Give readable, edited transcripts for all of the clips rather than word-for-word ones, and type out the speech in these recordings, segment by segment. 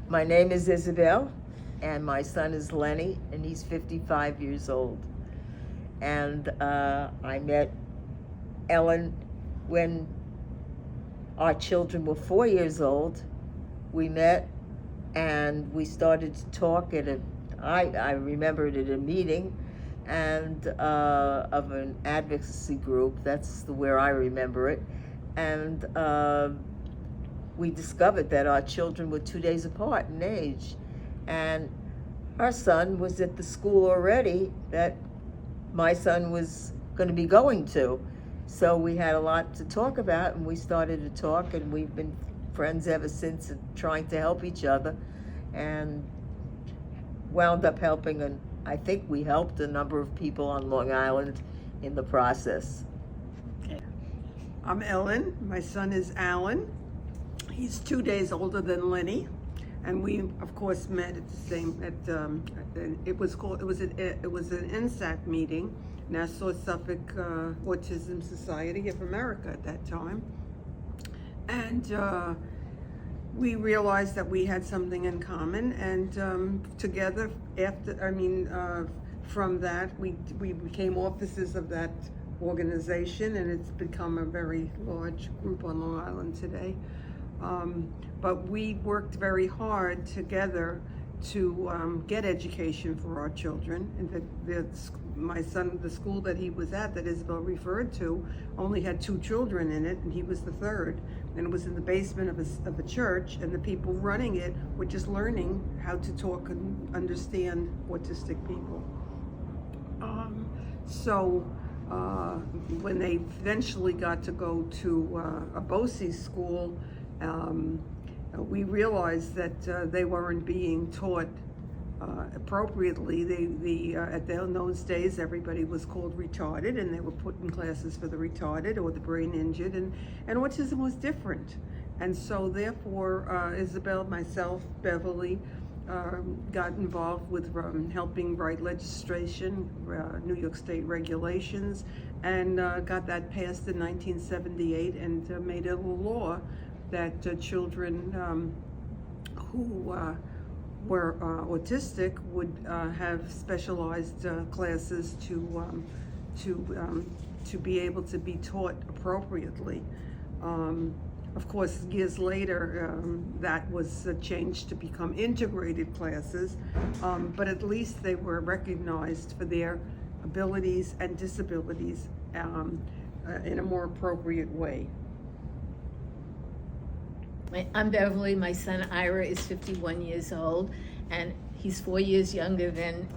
My name is Isabel, and my son is Lenny, and he's 55 years old. And I met Ellen when our children were 4 years old. We met and we started to talk I remember it at a meeting and of an advocacy group. That's where I remember it. And we discovered that our children were 2 days apart in age. And our son was at the school already that my son was going to be going to. So we had a lot to talk about, and we started to talk, and we've been friends ever since, and trying to help each other, and wound up helping, and I think we helped a number of people on Long Island in the process. Okay. I'm Ellen. My son is Alan. He's 2 days older than Lenny, and we, of course, met at the same it was an NSAC meeting, Nassau Suffolk Autism Society of America at that time, and we realized that we had something in common, and together from that we became officers of that organization, and it's become a very large group on Long Island today. But we worked very hard together to get education for our children. And my son, the school that he was at, that Isabel referred to, only had 2 children in it, and he was the third. And it was in the basement of a church, and the people running it were just learning how to talk and understand autistic people. When they eventually got to go to a BOCES school, we realized that they weren't being taught appropriately. In those days, everybody was called retarded, and they were put in classes for the retarded or the brain injured, and autism was different. And so therefore, Isabel, myself, Beverly, got involved with helping write legislation, New York State regulations, and got that passed in 1978, and made it a law that children who were autistic would have specialized classes to be able to be taught appropriately. Of course, years later, that was changed to become integrated classes, but at least they were recognized for their abilities and disabilities in a more appropriate way. I'm Beverly. My son Ira is 51 years old, and he's 4 years younger than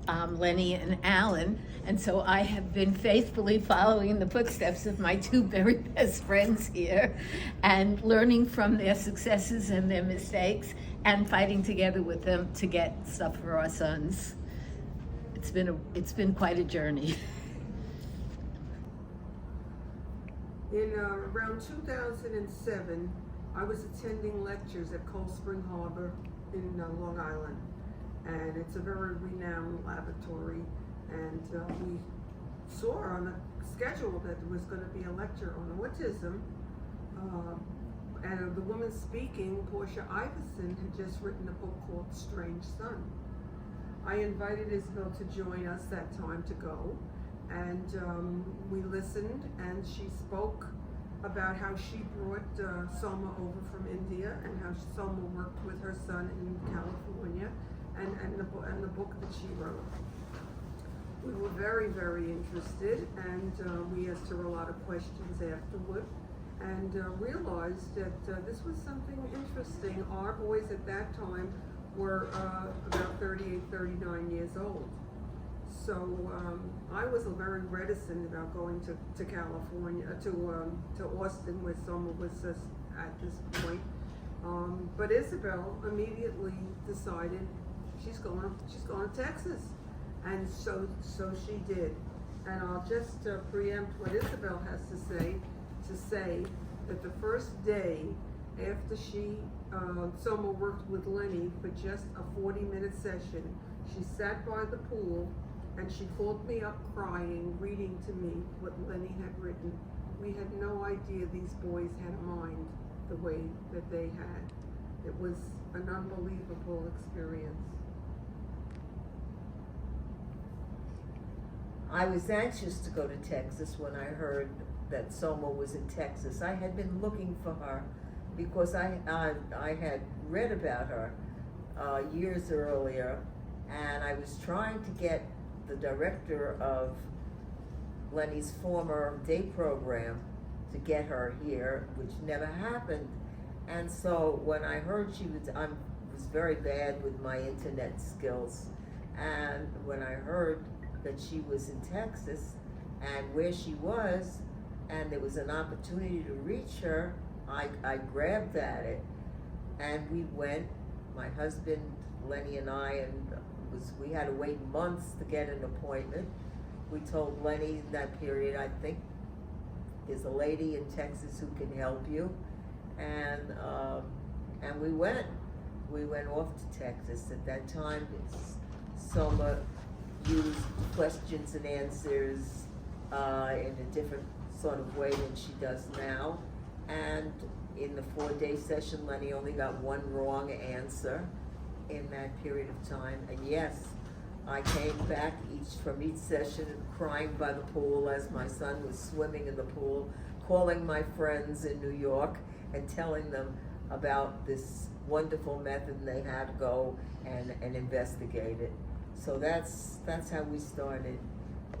Lenny and Alan. And so I have been faithfully following the footsteps of my 2 very best friends here, and learning from their successes and their mistakes, and fighting together with them to get stuff for our sons. It's been quite a journey. In around 2007, I was attending lectures at Cold Spring Harbor in Long Island, and it's a very renowned laboratory, and we saw on the schedule that there was going to be a lecture on autism, and the woman speaking, Portia Iverson, had just written a book called Strange Son. I invited Isabel to join us that time to go, and we listened, and she spoke about how she brought Soma over from India, and how Soma worked with her son in California, and the book that she wrote. We were very, very interested, and we asked her a lot of questions afterward, and realized that this was something interesting. Our boys at that time were about 38, 39 years old. So I was very reticent about going to California, to Austin, where Soma was at this point. But Isabel immediately decided she's going to Texas, and so she did. And I'll just preempt what Isabel has to say that the first day after Soma worked with Lenny for just a 40-minute session, she sat by the pool, and she called me up crying, reading to me what Lenny had written. We had no idea these boys had a mind the way that they had. It was an unbelievable experience. I was anxious to go to Texas when I heard that Soma was in Texas. I had been looking for her because I had read about her years earlier, and I was trying to get the director of Lenny's former day program to get her here, which never happened. And so when I heard I was very bad with my internet skills, and when I heard that she was in Texas and where she was, and there was an opportunity to reach her, I grabbed at it, and we went, my husband, Lenny, and I, and we had to wait months to get an appointment. We told Lenny in that period, I think there's a lady in Texas who can help you, and we went off to Texas. At that time, Soma used questions and answers in a different sort of way than she does now. And in the 4-day session, Lenny only got one wrong answer in that period of time. And yes, I came back from each session crying by the pool as my son was swimming in the pool, calling my friends in New York and telling them about this wonderful method, and they had to go and investigate it. So that's how we started.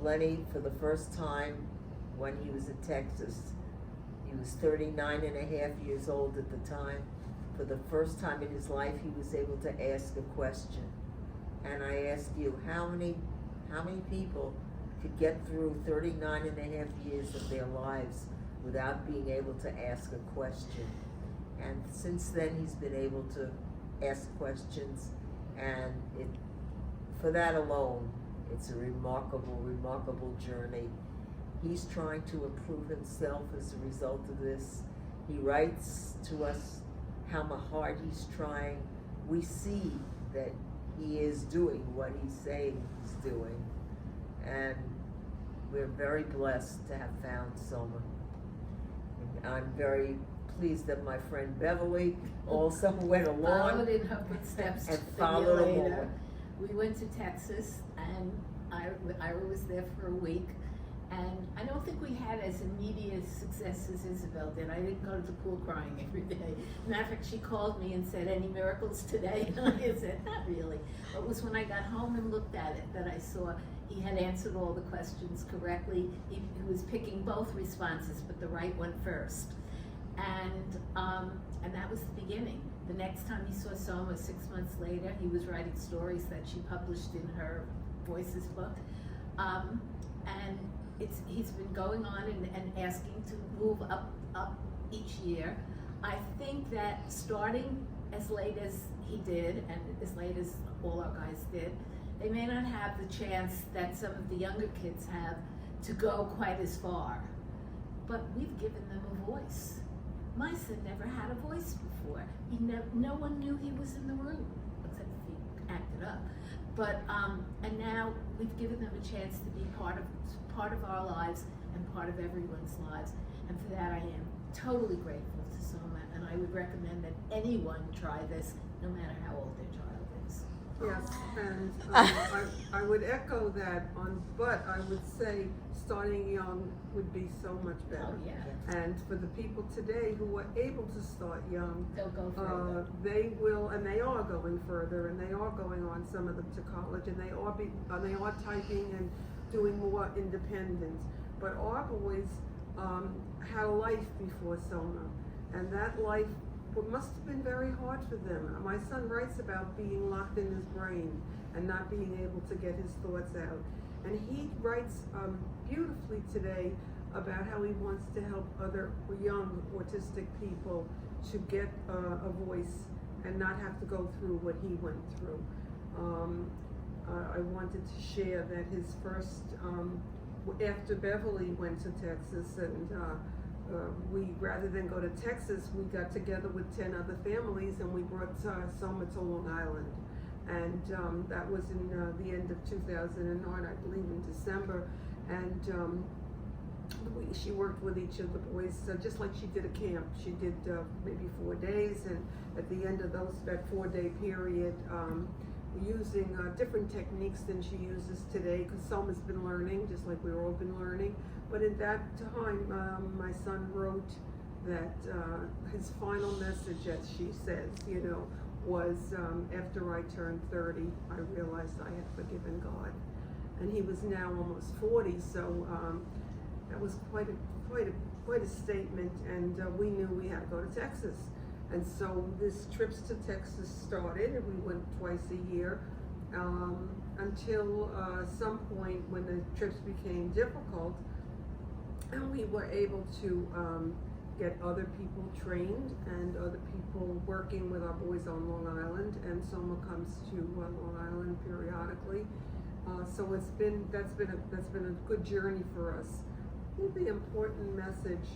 Lenny, for the first time when he was in Texas, he was 39 and a half years old at the time. For the first time in his life, he was able to ask a question. And I ask you, how many people could get through 39 and a half years of their lives without being able to ask a question? And since then, he's been able to ask questions, and for that alone, it's a remarkable, remarkable journey. He's trying to improve himself as a result of this. He writes to us how hard he's trying. We see that he is doing what he's saying he's doing, and we're very blessed to have found Soma. And I'm very pleased that my friend Beverly also went along. Followed in her footsteps and a followed year along. later. We went to Texas, and Ira was there for a week, and I don't think we had as immediate success as Isabel did. I didn't go to the pool crying every day. Matter of fact, she called me and said, "Any miracles today?" And I said, "Not really." But it was when I got home and looked at it that I saw he had answered all the questions correctly. He was picking both responses, but the right one first. And that was the beginning. The next time he saw Soma 6 months later, he was writing stories that she published in her Voices book. And he's been going on and asking to move up each year. I think that starting as late as he did, and as late as all our guys did, they may not have the chance that some of the younger kids have to go quite as far. But we've given them a voice. My son never had a voice before. No one knew he was in the room, except if he acted up. But and now we've given them a chance to be part of our lives and part of everyone's lives. And for that, I am totally grateful to Soma, and I would recommend that anyone try this, no matter how old their child is. Yes, and I would echo that but I would say starting young would be so much better. Oh, yeah. And for the people today who are able to start young, They'll go further. they will, and they are going further, and they are going on, some of them, to college, and they are typing and doing more independence. But our boys had a life before Soma, and that life must have been very hard for them. My son writes about being locked in his brain and not being able to get his thoughts out. And he writes beautifully today about how he wants to help other young autistic people to get a voice and not have to go through what he went through. I wanted to share that his first, after Beverly went to Texas, and we, rather than go to Texas, we got together with 10 other families and we brought Soma to Long Island. And that was in the end of 2009, I believe in December. And she worked with each of the boys, just like she did a camp. She did maybe 4 days, and at the end of that 4-day period, using different techniques than she uses today, because Soma's been learning, just like we've all been learning. But at that time, my son wrote that his final message, as she says, was after I turned 30, I realized I had forgiven God. And he was now almost 40, so that was quite a statement, and we knew we had to go to Texas. And so this trips to Texas started, and we went twice a year, until some point when the trips became difficult, and we were able to get other people trained and other people working with our boys on Long Island, and Soma comes to Long Island periodically. So that's been a good journey for us. I think the important message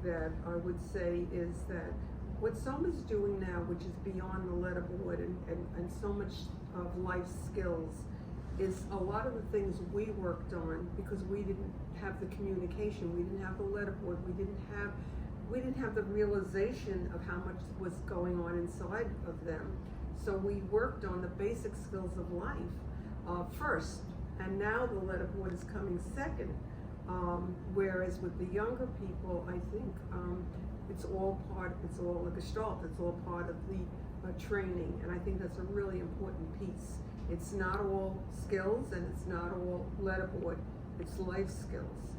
that I would say is that what Soma's doing now, which is beyond the letterboard and so much of life skills, is a lot of the things we worked on because we didn't have the communication, we didn't have the letterboard, we didn't have the realization of how much was going on inside of them. So we worked on the basic skills of life first, and now the letterboard is coming second. Whereas with the younger people, I think it's all a gestalt, it's all part of the training, and I think that's a really important piece. It's not all skills and it's not all letterboard, it's life skills.